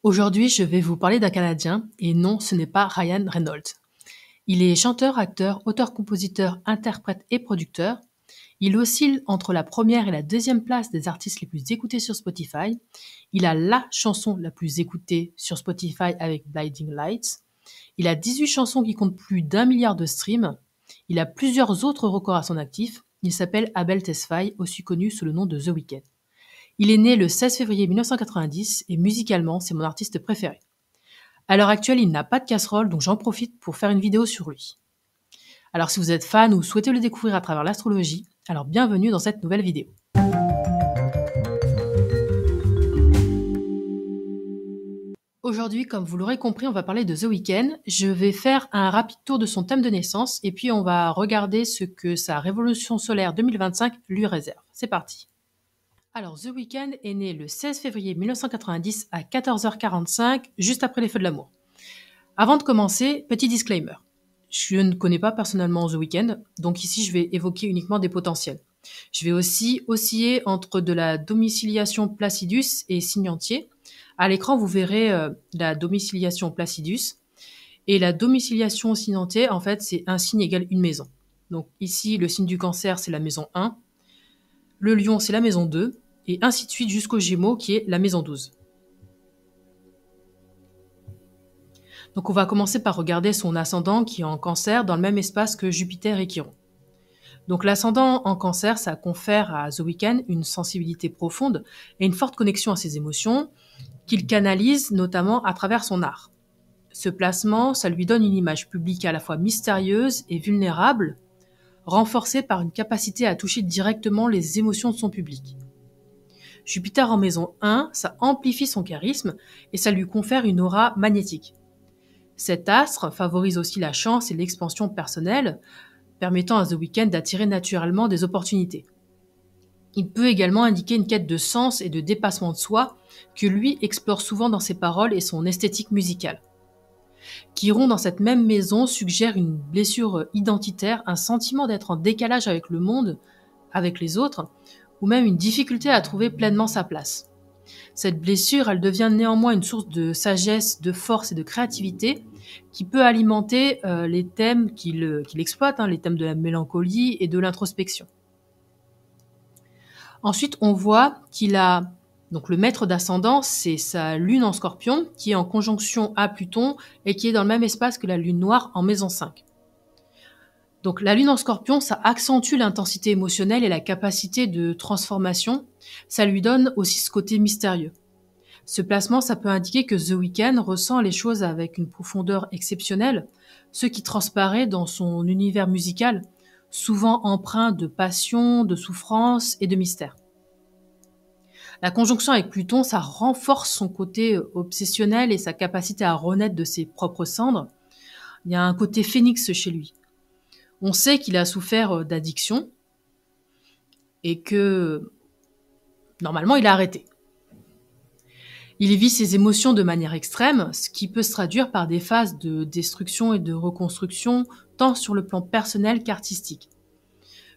Aujourd'hui, je vais vous parler d'un Canadien, et non, ce n'est pas Ryan Reynolds. Il est chanteur, acteur, auteur-compositeur, interprète et producteur. Il oscille entre la première et la deuxième place des artistes les plus écoutés sur Spotify. Il a la chanson la plus écoutée sur Spotify avec Blinding Lights. Il a 18 chansons qui comptent plus d'1 milliard de streams. Il a plusieurs autres records à son actif. Il s'appelle Abel Tesfaye, aussi connu sous le nom de The Weeknd. Il est né le 16 février 1990 et musicalement, c'est mon artiste préféré. À l'heure actuelle, il n'a pas de casserole, donc j'en profite pour faire une vidéo sur lui. Alors si vous êtes fan ou souhaitez le découvrir à travers l'astrologie, alors bienvenue dans cette nouvelle vidéo. Aujourd'hui, comme vous l'aurez compris, on va parler de The Weeknd. Je vais faire un rapide tour de son thème de naissance et puis on va regarder ce que sa révolution solaire 2025 lui réserve. C'est parti. Alors, The Weeknd est né le 16 février 1990 à 14h45, juste après les Feux de l'amour. Avant de commencer, petit disclaimer. Je ne connais pas personnellement The Weeknd, donc ici je vais évoquer uniquement des potentiels. Je vais aussi osciller entre de la domiciliation Placidus et signe entier. À l'écran, vous verrez la domiciliation Placidus. Et la domiciliation signe entier, en fait, c'est un signe égale une maison. Donc ici, le signe du cancer, c'est la maison 1. Le lion, c'est la maison 2. Et ainsi de suite jusqu'au Gémeaux, qui est la maison 12. Donc on va commencer par regarder son ascendant qui est en Cancer dans le même espace que Jupiter et Chiron. Donc l'ascendant en Cancer, ça confère à The Weeknd une sensibilité profonde et une forte connexion à ses émotions qu'il canalise notamment à travers son art. Ce placement, ça lui donne une image publique à la fois mystérieuse et vulnérable, renforcée par une capacité à toucher directement les émotions de son public. Jupiter en maison 1, ça amplifie son charisme et ça lui confère une aura magnétique. Cet astre favorise aussi la chance et l'expansion personnelle, permettant à The Weeknd d'attirer naturellement des opportunités. Il peut également indiquer une quête de sens et de dépassement de soi que lui explore souvent dans ses paroles et son esthétique musicale. Chiron dans cette même maison suggère une blessure identitaire, un sentiment d'être en décalage avec le monde, avec les autres, ou même une difficulté à trouver pleinement sa place. Cette blessure, elle devient néanmoins une source de sagesse, de force et de créativité qui peut alimenter les thèmes qu'il exploite, les thèmes de la mélancolie et de l'introspection. Ensuite, on voit qu'il a, donc le maître d'ascendant, c'est sa lune en Scorpion, qui est en conjonction à Pluton et qui est dans le même espace que la lune noire en maison 5. Donc la lune en Scorpion, ça accentue l'intensité émotionnelle et la capacité de transformation. Ça lui donne aussi ce côté mystérieux. Ce placement, ça peut indiquer que The Weeknd ressent les choses avec une profondeur exceptionnelle, ce qui transparaît dans son univers musical, souvent empreint de passion, de souffrance et de mystère. La conjonction avec Pluton, ça renforce son côté obsessionnel et sa capacité à renaître de ses propres cendres. Il y a un côté phénix chez lui. On sait qu'il a souffert d'addiction et que normalement il a arrêté. Il vit ses émotions de manière extrême, ce qui peut se traduire par des phases de destruction et de reconstruction, tant sur le plan personnel qu'artistique.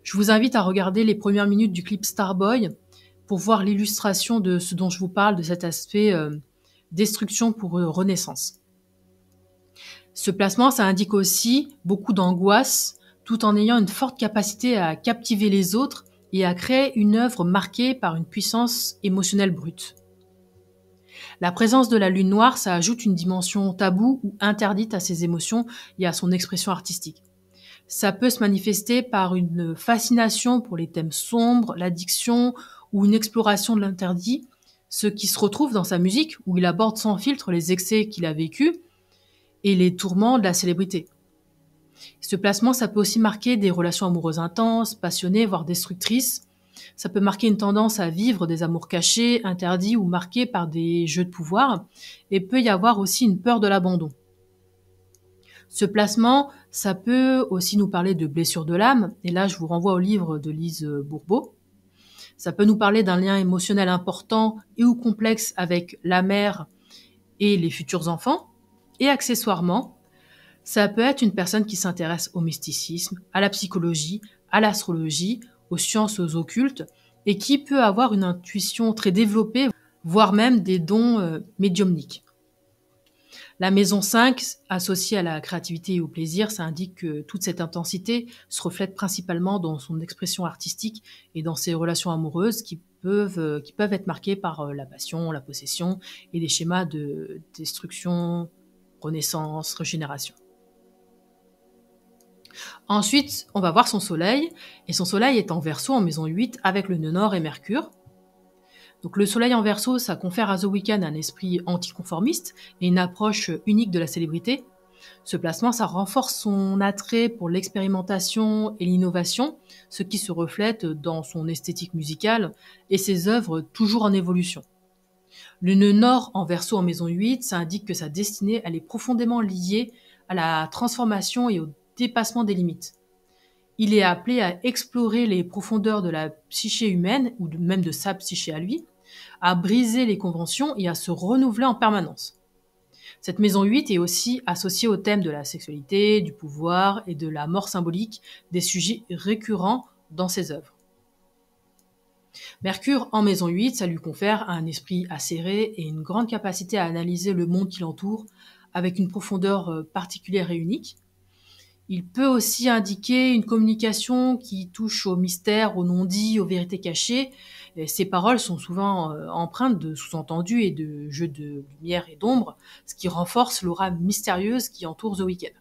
Je vous invite à regarder les premières minutes du clip Starboy pour voir l'illustration de ce dont je vous parle, de cet aspect destruction pour renaissance. Ce placement, ça indique aussi beaucoup d'angoisse, tout en ayant une forte capacité à captiver les autres et à créer une œuvre marquée par une puissance émotionnelle brute. La présence de la lune noire, ça ajoute une dimension taboue ou interdite à ses émotions et à son expression artistique. Ça peut se manifester par une fascination pour les thèmes sombres, l'addiction ou une exploration de l'interdit, ce qui se retrouve dans sa musique où il aborde sans filtre les excès qu'il a vécus et les tourments de la célébrité. Ce placement, ça peut aussi marquer des relations amoureuses intenses, passionnées, voire destructrices. Ça peut marquer une tendance à vivre des amours cachés, interdits ou marqués par des jeux de pouvoir. Et peut y avoir aussi une peur de l'abandon. Ce placement, ça peut aussi nous parler de blessures de l'âme. Et là, je vous renvoie au livre de Lise Bourbeau. Ça peut nous parler d'un lien émotionnel important et ou complexe avec la mère et les futurs enfants. Et accessoirement, ça peut être une personne qui s'intéresse au mysticisme, à la psychologie, à l'astrologie, aux sciences occultes, et qui peut avoir une intuition très développée, voire même des dons médiumniques. La maison 5, associée à la créativité et au plaisir, ça indique que toute cette intensité se reflète principalement dans son expression artistique et dans ses relations amoureuses qui peuvent être marquées par la passion, la possession et des schémas de destruction, renaissance, régénération. Ensuite, on va voir son soleil, et son soleil est en Verseau en maison 8 avec le nœud nord et Mercure. Donc le soleil en Verseau, ça confère à The Weeknd un esprit anticonformiste et une approche unique de la célébrité. Ce placement, ça renforce son attrait pour l'expérimentation et l'innovation, ce qui se reflète dans son esthétique musicale et ses œuvres toujours en évolution. Le nœud nord en Verseau en maison 8, ça indique que sa destinée, elle est profondément liée à la transformation et au dépassement des limites. Il est appelé à explorer les profondeurs de la psyché humaine, ou même de sa psyché à lui, à briser les conventions et à se renouveler en permanence. Cette maison 8 est aussi associée au thème de la sexualité, du pouvoir et de la mort symbolique, des sujets récurrents dans ses œuvres. Mercure en maison 8, ça lui confère un esprit acéré et une grande capacité à analyser le monde qui l'entoure avec une profondeur particulière et unique. Il peut aussi indiquer une communication qui touche au mystère, au non-dit, aux vérités cachées. Et ces paroles sont souvent empreintes de sous-entendus et de jeux de lumière et d'ombre, ce qui renforce l'aura mystérieuse qui entoure The Weeknd.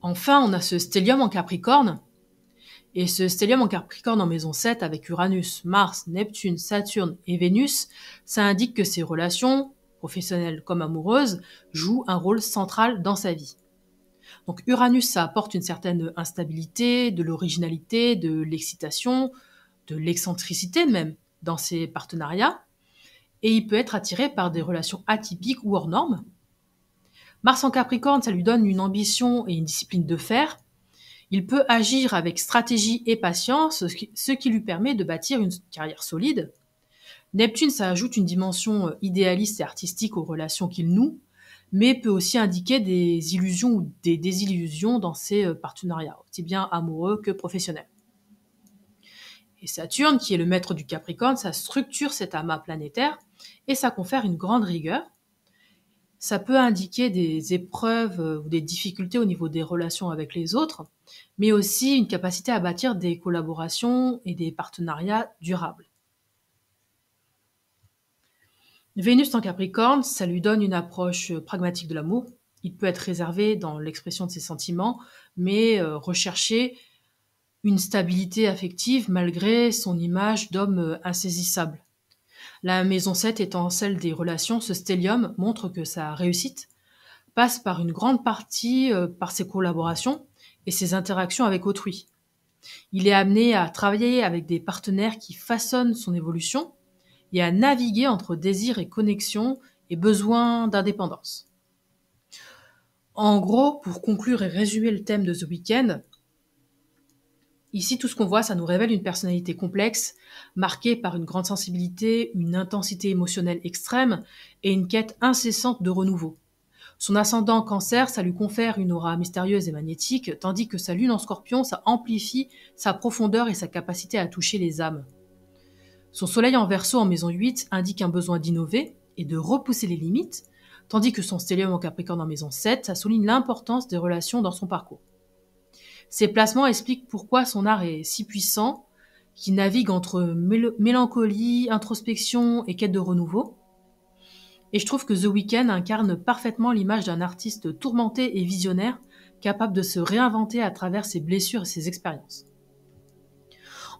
Enfin, on a ce stellium en Capricorne. Et ce stellium en Capricorne en maison 7 avec Uranus, Mars, Neptune, Saturne et Vénus, ça indique que ses relations, professionnelles comme amoureuses, jouent un rôle central dans sa vie. Donc Uranus, ça apporte une certaine instabilité, de l'originalité, de l'excitation, de l'excentricité même dans ses partenariats, et il peut être attiré par des relations atypiques ou hors normes. Mars en Capricorne, ça lui donne une ambition et une discipline de fer. Il peut agir avec stratégie et patience, ce qui lui permet de bâtir une carrière solide. Neptune, ça ajoute une dimension idéaliste et artistique aux relations qu'il noue, mais peut aussi indiquer des illusions ou des désillusions dans ses partenariats, aussi bien amoureux que professionnels. Et Saturne, qui est le maître du Capricorne, ça structure cet amas planétaire et ça confère une grande rigueur. Ça peut indiquer des épreuves ou des difficultés au niveau des relations avec les autres, mais aussi une capacité à bâtir des collaborations et des partenariats durables. Vénus en Capricorne, ça lui donne une approche pragmatique de l'amour. Il peut être réservé dans l'expression de ses sentiments, mais rechercher une stabilité affective malgré son image d'homme insaisissable. La maison 7 étant celle des relations, ce stellium montre que sa réussite passe par une grande partie par ses collaborations et ses interactions avec autrui. Il est amené à travailler avec des partenaires qui façonnent son évolution et à naviguer entre désir et connexion et besoin d'indépendance. En gros, pour conclure et résumer le thème de The Weeknd, ici tout ce qu'on voit, ça nous révèle une personnalité complexe, marquée par une grande sensibilité, une intensité émotionnelle extrême et une quête incessante de renouveau. Son ascendant Cancer, ça lui confère une aura mystérieuse et magnétique, tandis que sa lune en Scorpion, ça amplifie sa profondeur et sa capacité à toucher les âmes. Son soleil en Verseau en maison 8 indique un besoin d'innover et de repousser les limites, tandis que son stellium en Capricorne en maison 7, ça souligne l'importance des relations dans son parcours. Ces placements expliquent pourquoi son art est si puissant, qui navigue entre mélancolie, introspection et quête de renouveau. Et je trouve que The Weeknd incarne parfaitement l'image d'un artiste tourmenté et visionnaire, capable de se réinventer à travers ses blessures et ses expériences.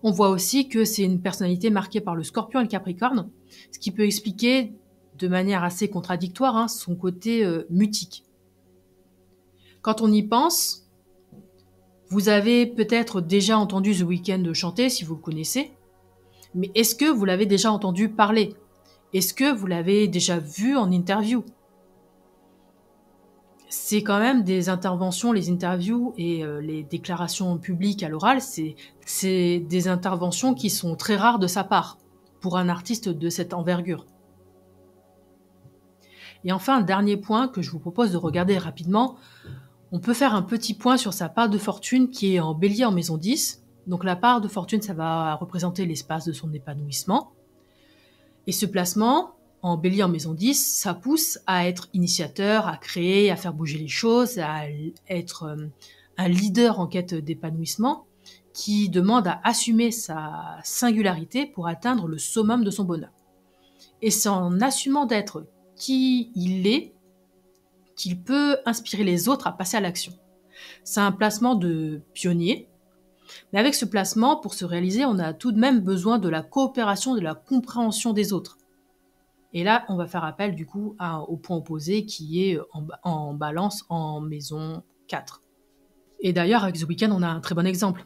On voit aussi que c'est une personnalité marquée par le Scorpion et le Capricorne, ce qui peut expliquer de manière assez contradictoire son côté mutique. Quand on y pense, vous avez peut-être déjà entendu The Weeknd chanter si vous le connaissez, mais est-ce que vous l'avez déjà entendu parler ? Est-ce que vous l'avez déjà vu en interview ? C'est quand même des interventions, les interviews et les déclarations publiques à l'oral, c'est des interventions qui sont très rares de sa part pour un artiste de cette envergure. Et enfin, un dernier point que je vous propose de regarder rapidement, on peut faire un petit point sur sa part de fortune qui est en Bélier en maison 10. Donc la part de fortune, ça va représenter l'espace de son épanouissement. Et ce placement, en Bélier en maison 10, ça pousse à être initiateur, à créer, à faire bouger les choses, à être un leader en quête d'épanouissement qui demande à assumer sa singularité pour atteindre le summum de son bonheur. Et c'est en assumant d'être qui il est qu'il peut inspirer les autres à passer à l'action. C'est un placement de pionnier, mais avec ce placement, pour se réaliser, on a tout de même besoin de la coopération, de la compréhension des autres. Et là, on va faire appel du coup au point opposé qui est en balance en maison 4. Et d'ailleurs, avec The Weeknd, on a un très bon exemple.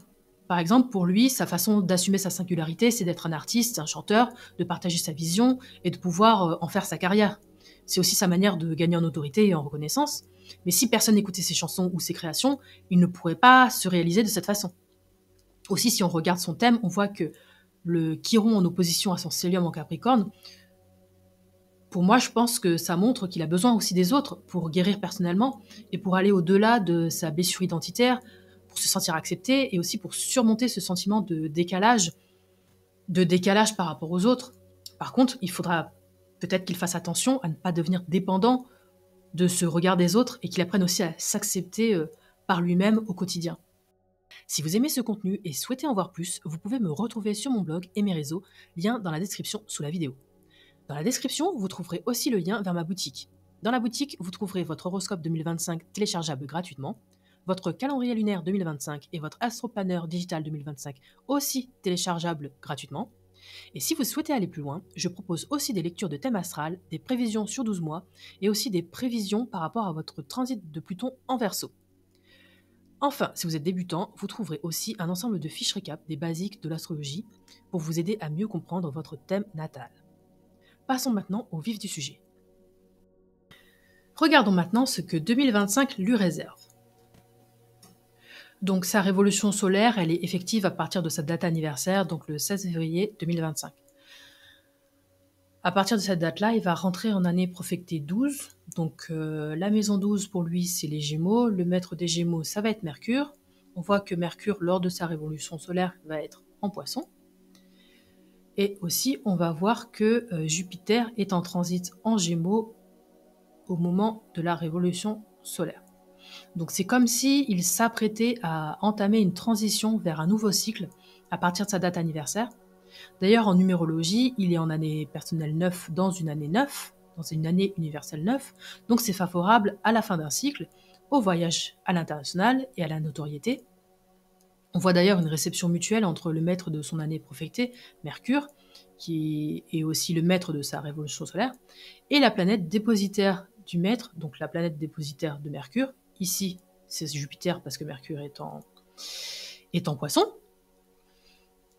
Par exemple, pour lui, sa façon d'assumer sa singularité, c'est d'être un artiste, un chanteur, de partager sa vision et de pouvoir en faire sa carrière. C'est aussi sa manière de gagner en autorité et en reconnaissance. Mais si personne n'écoutait ses chansons ou ses créations, il ne pourrait pas se réaliser de cette façon. Aussi, si on regarde son thème, on voit que le Chiron en opposition à son Stellium en Capricorne, pour moi, je pense que ça montre qu'il a besoin aussi des autres pour guérir personnellement et pour aller au-delà de sa blessure identitaire, pour se sentir accepté et aussi pour surmonter ce sentiment de décalage par rapport aux autres. Par contre, il faudra peut-être qu'il fasse attention à ne pas devenir dépendant de ce regard des autres et qu'il apprenne aussi à s'accepter par lui-même au quotidien. Si vous aimez ce contenu et souhaitez en voir plus, vous pouvez me retrouver sur mon blog et mes réseaux, lien dans la description sous la vidéo. Dans la description, vous trouverez aussi le lien vers ma boutique. Dans la boutique, vous trouverez votre horoscope 2025 téléchargeable gratuitement, votre calendrier lunaire 2025 et votre astroplanner digital 2025 aussi téléchargeable gratuitement. Et si vous souhaitez aller plus loin, je propose aussi des lectures de thème astral, des prévisions sur 12 mois et aussi des prévisions par rapport à votre transit de Pluton en Verseau. Enfin, si vous êtes débutant, vous trouverez aussi un ensemble de fiches récap des basiques de l'astrologie pour vous aider à mieux comprendre votre thème natal. Passons maintenant au vif du sujet. Regardons maintenant ce que 2025 lui réserve. Donc sa révolution solaire, elle est effective à partir de sa date anniversaire, donc le 16 février 2025. À partir de cette date-là, il va rentrer en année profectée 12. Donc la maison 12 pour lui, c'est les Gémeaux. Le maître des Gémeaux, ça va être Mercure. On voit que Mercure, lors de sa révolution solaire, va être en Poisson. Et aussi, on va voir que Jupiter est en transit en Gémeaux au moment de la révolution solaire. Donc c'est comme s'il s'apprêtait à entamer une transition vers un nouveau cycle à partir de sa date anniversaire. D'ailleurs, en numérologie, il est en année personnelle 9 dans une année 9, dans une année universelle 9, donc c'est favorable à la fin d'un cycle, au voyage à l'international et à la notoriété. On voit d'ailleurs une réception mutuelle entre le maître de son année profectée, Mercure, qui est aussi le maître de sa révolution solaire, et la planète dépositaire du maître, donc la planète dépositaire de Mercure. Ici, c'est Jupiter parce que Mercure est en Poisson.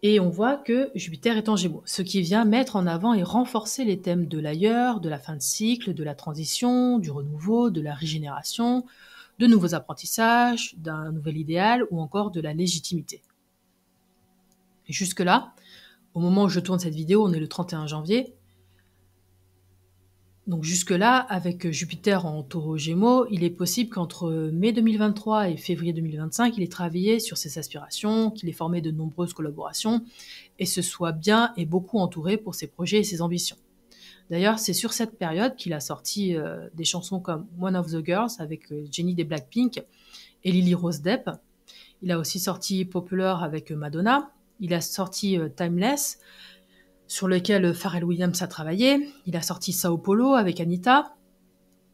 Et on voit que Jupiter est en Gémeaux, ce qui vient mettre en avant et renforcer les thèmes de l'ailleurs, de la fin de cycle, de la transition, du renouveau, de la régénération, de nouveaux apprentissages, d'un nouvel idéal ou encore de la légitimité. Et jusque-là, au moment où je tourne cette vidéo, on est le 31 janvier. Donc jusque-là, avec Jupiter en Taureau Gémeaux, il est possible qu'entre mai 2023 et février 2025, il ait travaillé sur ses aspirations, qu'il ait formé de nombreuses collaborations et se soit bien et beaucoup entouré pour ses projets et ses ambitions. D'ailleurs, c'est sur cette période qu'il a sorti des chansons comme One of the Girls avec Jennie des Blackpink et Lily Rose Depp. Il a aussi sorti Popular avec Madonna. Il a sorti Timeless, sur lequel Pharrell Williams a travaillé. Il a sorti Sao Paulo avec Anitta.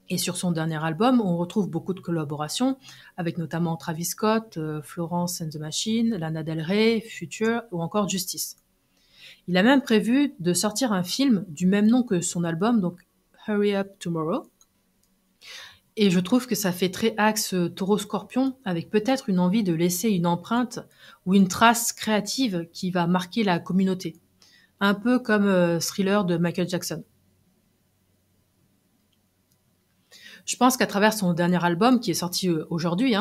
Et sur son dernier album, on retrouve beaucoup de collaborations avec notamment Travis Scott, Florence and the Machine, Lana Del Rey, Future ou encore Justice. Il a même prévu de sortir un film du même nom que son album, donc Hurry Up Tomorrow. Et je trouve que ça fait très axe Taureau-Scorpion, avec peut-être une envie de laisser une empreinte ou une trace créative qui va marquer la communauté. Un peu comme Thriller de Michael Jackson. Je pense qu'à travers son dernier album, qui est sorti aujourd'hui,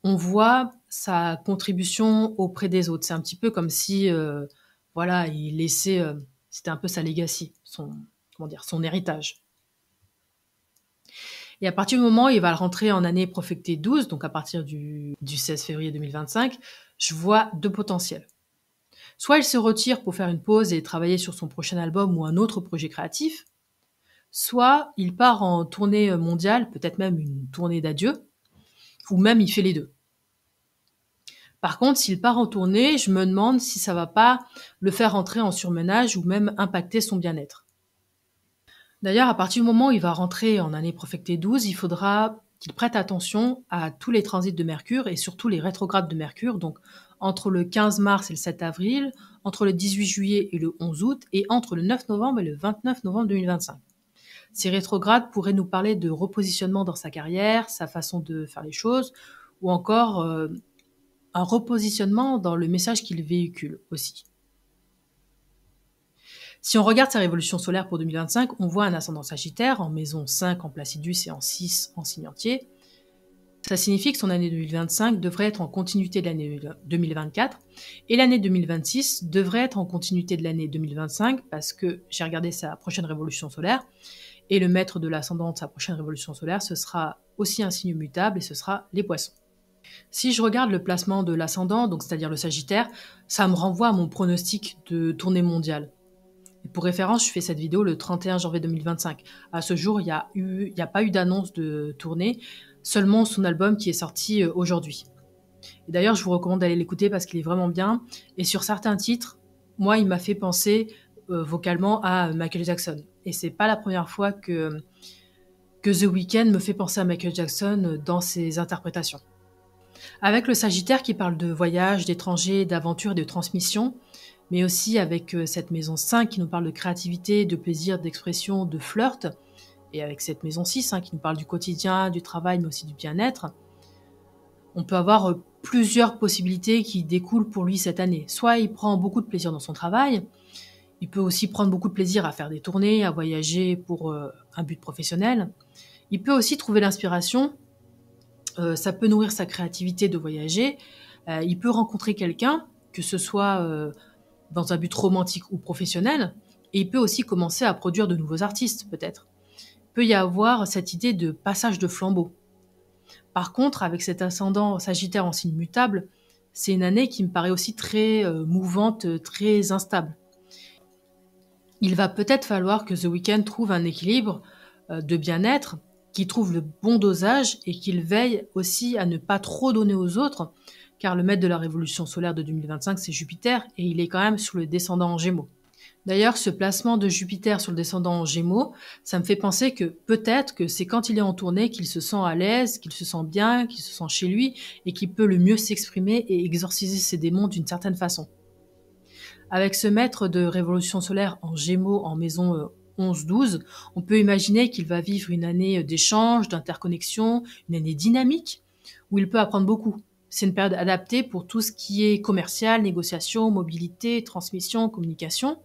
on voit sa contribution auprès des autres. C'est un petit peu comme si, il laissait, c'était un peu sa legacy, son héritage. Et à partir du moment où il va rentrer en année profectée 12, donc à partir du 16 février 2025, je vois deux potentiels. Soit il se retire pour faire une pause et travailler sur son prochain album ou un autre projet créatif, soit il part en tournée mondiale, peut-être même une tournée d'adieu, ou même il fait les deux. Par contre, s'il part en tournée, je me demande si ça va pas le faire entrer en surmenage ou même impacter son bien-être. D'ailleurs, à partir du moment où il va rentrer en année profectée 12, il faudra qu'il prête attention à tous les transits de Mercure et surtout les rétrogrades de Mercure, donc entre le 15 mars et le 7 avril, entre le 18 juillet et le 11 août, et entre le 9 novembre et le 29 novembre 2025. Ces rétrogrades pourraient nous parler de repositionnement dans sa carrière, sa façon de faire les choses, ou encore un repositionnement dans le message qu'il véhicule aussi. Si on regarde sa révolution solaire pour 2025, on voit un ascendant Sagittaire en maison 5 en Placidus et en 6 en signe entier. Ça signifie que son année 2025 devrait être en continuité de l'année 2024 et l'année 2026 devrait être en continuité de l'année 2025 parce que j'ai regardé sa prochaine révolution solaire et le maître de l'ascendant de sa prochaine révolution solaire, ce sera aussi un signe mutable et ce sera les Poissons. Si je regarde le placement de l'ascendant, donc c'est-à-dire le Sagittaire, ça me renvoie à mon pronostic de tournée mondiale. Et pour référence, je fais cette vidéo le 31 janvier 2025. À ce jour, il n'y a pas eu d'annonce de tournée, seulement son album qui est sorti aujourd'hui. Et d'ailleurs, je vous recommande d'aller l'écouter parce qu'il est vraiment bien. Et sur certains titres, moi, il m'a fait penser vocalement à Michael Jackson. Et c'est pas la première fois que The Weeknd me fait penser à Michael Jackson dans ses interprétations. Avec le Sagittaire qui parle de voyage, d'étrangers, d'aventure et de transmission, mais aussi avec cette maison 5 qui nous parle de créativité, de plaisir, d'expression, de flirt, et avec cette maison 6 qui nous parle du quotidien, du travail, mais aussi du bien-être, on peut avoir plusieurs possibilités qui découlent pour lui cette année. Soit il prend beaucoup de plaisir dans son travail, il peut aussi prendre beaucoup de plaisir à faire des tournées, à voyager pour un but professionnel. Il peut aussi trouver l'inspiration, ça peut nourrir sa créativité de voyager. Il peut rencontrer quelqu'un, que ce soit dans un but romantique ou professionnel, et il peut aussi commencer à produire de nouveaux artistes, peut-être. Il peut y avoir cette idée de passage de flambeau. Par contre, avec cet ascendant Sagittaire en signe mutable, c'est une année qui me paraît aussi très mouvante, très instable. Il va peut-être falloir que The Weeknd trouve un équilibre de bien-être, qu'il trouve le bon dosage et qu'il veille aussi à ne pas trop donner aux autres, car le maître de la révolution solaire de 2025, c'est Jupiter, et il est quand même sous le descendant en Gémeaux. D'ailleurs, ce placement de Jupiter sur le descendant en Gémeaux, ça me fait penser que peut-être que c'est quand il est en tournée qu'il se sent à l'aise, qu'il se sent bien, qu'il se sent chez lui, et qu'il peut le mieux s'exprimer et exorciser ses démons d'une certaine façon. Avec ce maître de révolution solaire en Gémeaux en maison 11-12, on peut imaginer qu'il va vivre une année d'échange, d'interconnexion, une année dynamique, où il peut apprendre beaucoup. C'est une période adaptée pour tout ce qui est commercial, négociation, mobilité, transmission, communication.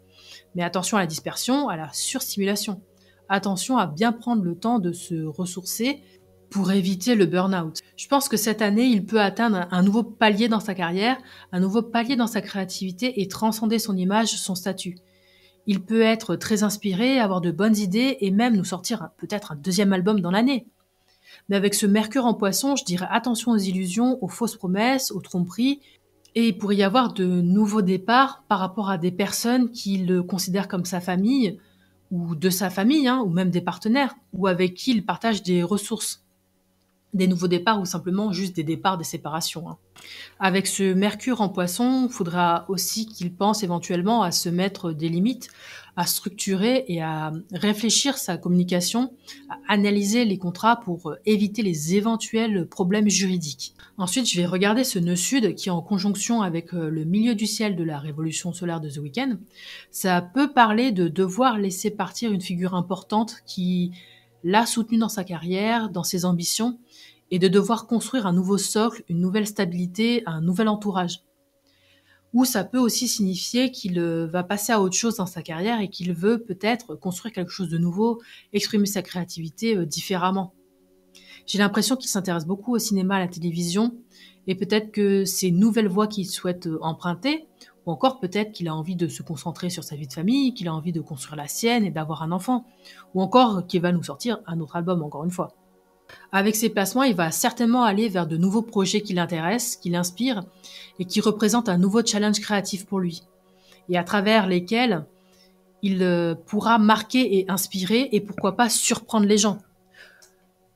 Mais attention à la dispersion, à la surstimulation. Attention à bien prendre le temps de se ressourcer pour éviter le burn-out. Je pense que cette année, il peut atteindre un nouveau palier dans sa carrière, un nouveau palier dans sa créativité et transcender son image, son statut. Il peut être très inspiré, avoir de bonnes idées et même nous sortir peut-être un deuxième album dans l'année. Mais avec ce Mercure en Poisson, je dirais attention aux illusions, aux fausses promesses, aux tromperies. Et il pourrait y avoir de nouveaux départs par rapport à des personnes qui le considèrent comme sa famille, ou de sa famille, ou même des partenaires, ou avec qui il partage des ressources. Des nouveaux départs ou simplement juste des départs, des séparations. Avec ce Mercure en Poisson, il faudra aussi qu'il pense éventuellement à se mettre des limites, à structurer et à réfléchir sa communication, à analyser les contrats pour éviter les éventuels problèmes juridiques. Ensuite, je vais regarder ce nœud sud qui est en conjonction avec le milieu du ciel de la révolution solaire de The Weeknd. Ça peut parler de devoir laisser partir une figure importante qui l'a soutenu dans sa carrière, dans ses ambitions, et de devoir construire un nouveau socle, une nouvelle stabilité, un nouvel entourage. Ou ça peut aussi signifier qu'il va passer à autre chose dans sa carrière et qu'il veut peut-être construire quelque chose de nouveau, exprimer sa créativité différemment. J'ai l'impression qu'il s'intéresse beaucoup au cinéma, à la télévision, et peut-être que c'est une nouvelle voie qu'il souhaite emprunter, ou encore peut-être qu'il a envie de se concentrer sur sa vie de famille, qu'il a envie de construire la sienne et d'avoir un enfant, ou encore qu'il va nous sortir un autre album encore une fois. Avec ces placements, il va certainement aller vers de nouveaux projets qui l'intéressent, qui l'inspirent et qui représentent un nouveau challenge créatif pour lui, et à travers lesquels il pourra marquer et inspirer et pourquoi pas surprendre les gens.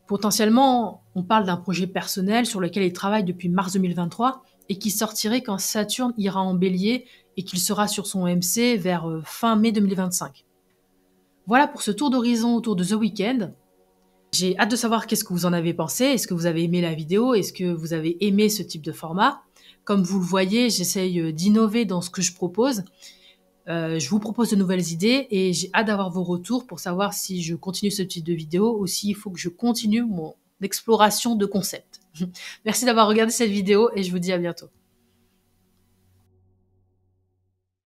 Potentiellement, on parle d'un projet personnel sur lequel il travaille depuis mars 2023 et qui sortirait quand Saturne ira en bélier et qu'il sera sur son MC vers fin mai 2025. Voilà pour ce tour d'horizon autour de The Weeknd. J'ai hâte de savoir qu'est-ce que vous en avez pensé. Est-ce que vous avez aimé la vidéo? Est-ce que vous avez aimé ce type de format? Comme vous le voyez, j'essaye d'innover dans ce que je propose. Je vous propose de nouvelles idées et j'ai hâte d'avoir vos retours pour savoir si je continue ce type de vidéo ou s'il faut que je continue mon exploration de concepts. Merci d'avoir regardé cette vidéo et je vous dis à bientôt.